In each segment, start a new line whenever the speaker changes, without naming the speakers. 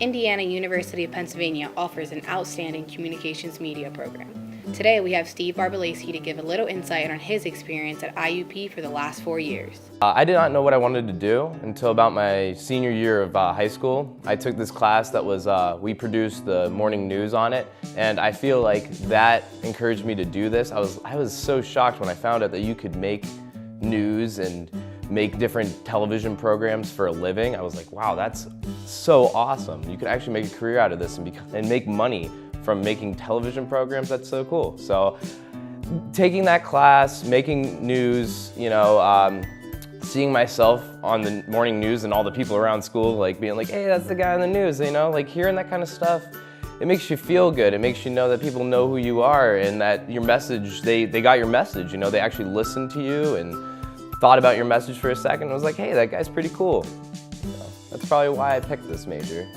Indiana University of Pennsylvania offers an outstanding communications media program. Today we have Steve Barbalaci to give a little insight on his experience at IUP for the last 4 years.
I did not know what I wanted to do until about my senior year of high school. I took this class that was, we produced the morning news on it, and I feel like that encouraged me to do this. I was so shocked when I found out that you could make news and make different television programs for a living. I was like, wow, that's so awesome. You could actually make a career out of this and make money from making television programs. That's so cool. So taking that class, making news, seeing myself on the morning news and all the people around school like being like, hey, that's the guy on the news, like hearing that kind of stuff, it makes you feel good. It makes you know that people know who you are and that your message, they got your message, they actually listened to you and thought about your message for a second and was like, hey, that guy's pretty cool. That's probably why I picked this major.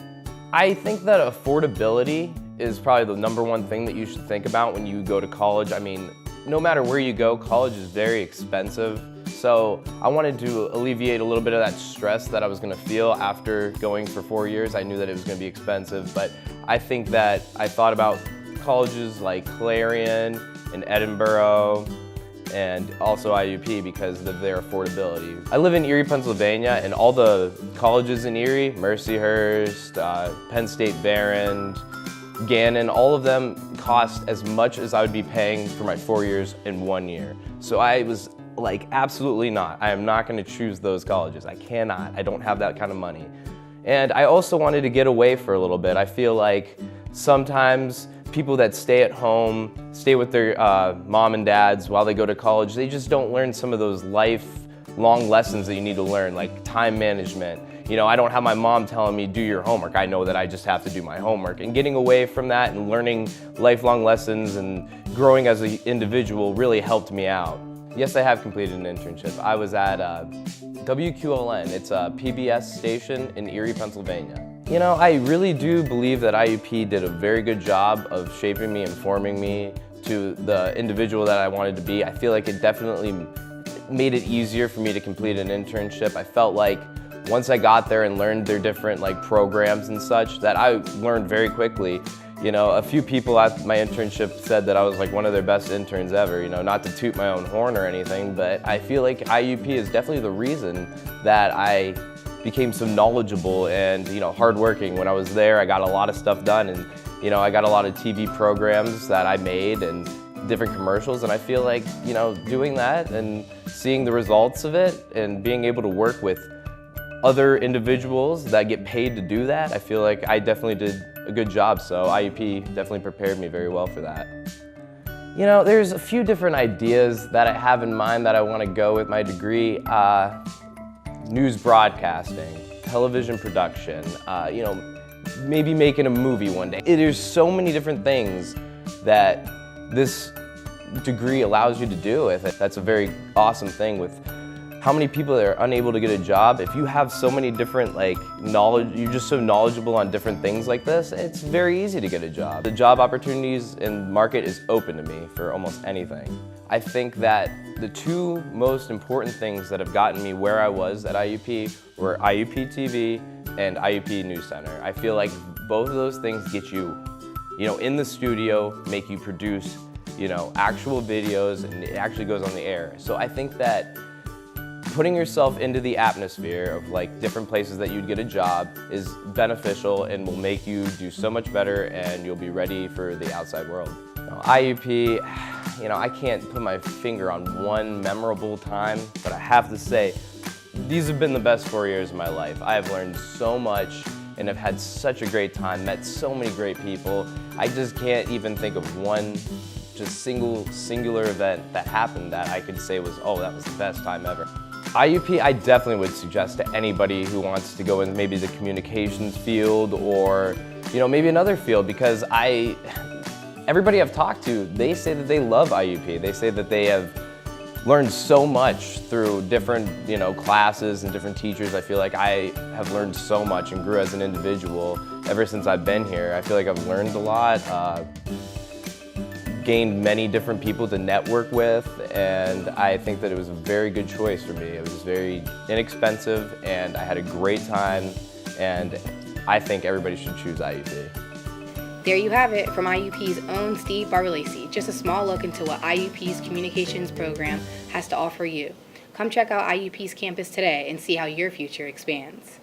I think that affordability is probably the number one thing that you should think about when you go to college. I mean, no matter where you go, college is very expensive. So I wanted to alleviate a little bit of that stress that I was gonna feel after going for 4 years. I knew that it was gonna be expensive, but I think that I thought about colleges like Clarion and Edinburgh and also IUP because of their affordability. I live in Erie, Pennsylvania, and all the colleges in Erie, Mercyhurst, Penn State Behrend, Gannon, all of them cost as much as I would be paying for my 4 years in 1 year. So I was like, absolutely not. I am not gonna choose those colleges. I cannot, I don't have that kind of money. And I also wanted to get away for a little bit. I feel like sometimes people that stay at home, stay with their mom and dads while they go to college, they just don't learn some of those lifelong lessons that you need to learn, like time management. I don't have my mom telling me, do your homework. I know that I just have to do my homework. And getting away from that and learning lifelong lessons and growing as an individual really helped me out. Yes, I have completed an internship. I was at WQLN. It's a PBS station in Erie, Pennsylvania. I really do believe that IUP did a very good job of shaping me and forming me to the individual that I wanted to be. I feel like it definitely made it easier for me to complete an internship. I felt like once I got there and learned their different programs and such, that I learned very quickly. A few people at my internship said that I was like one of their best interns ever, not to toot my own horn or anything, but I feel like IUP is definitely the reason that I became so knowledgeable and hardworking. When I was there, I got a lot of stuff done, and I got a lot of TV programs that I made and different commercials, and I feel like doing that and seeing the results of it and being able to work with other individuals that get paid to do that, I feel like I definitely did a good job. So IUP definitely prepared me very well for that. There's a few different ideas that I have in mind that I want to go with my degree. News broadcasting, television production, maybe making a movie one day. There's so many different things that this degree allows you to do. That's a very awesome thing with how many people that are unable to get a job. If you have so many different knowledge, you're just so knowledgeable on different things like this, it's very easy to get a job. The job opportunities and market is open to me for almost anything. I think that the two most important things that have gotten me where I was at IUP were IUP TV and IUP News Center. I feel like both of those things get you, in the studio, make you produce, actual videos, and it actually goes on the air. So I think that putting yourself into the atmosphere of different places that you'd get a job is beneficial and will make you do so much better, and you'll be ready for the outside world. IUP, I can't put my finger on one memorable time, but I have to say, these have been the best 4 years of my life. I have learned so much and have had such a great time, met so many great people. I just can't even think of one singular event that happened that I could say was, oh, that was the best time ever. IUP, I definitely would suggest to anybody who wants to go in maybe the communications field or maybe another field, because everybody I've talked to, they say that they love IUP. They say that they have learned so much through different classes and different teachers. I feel like I have learned so much and grew as an individual ever since I've been here. I feel like I've learned a lot. Gained many different people to network with, and I think that it was a very good choice for me. It was very inexpensive, and I had a great time, and I think everybody should choose IUP.
There you have it from IUP's own Steve Barbalaci, just a small look into what IUP's communications program has to offer you. Come check out IUP's campus today and see how your future expands.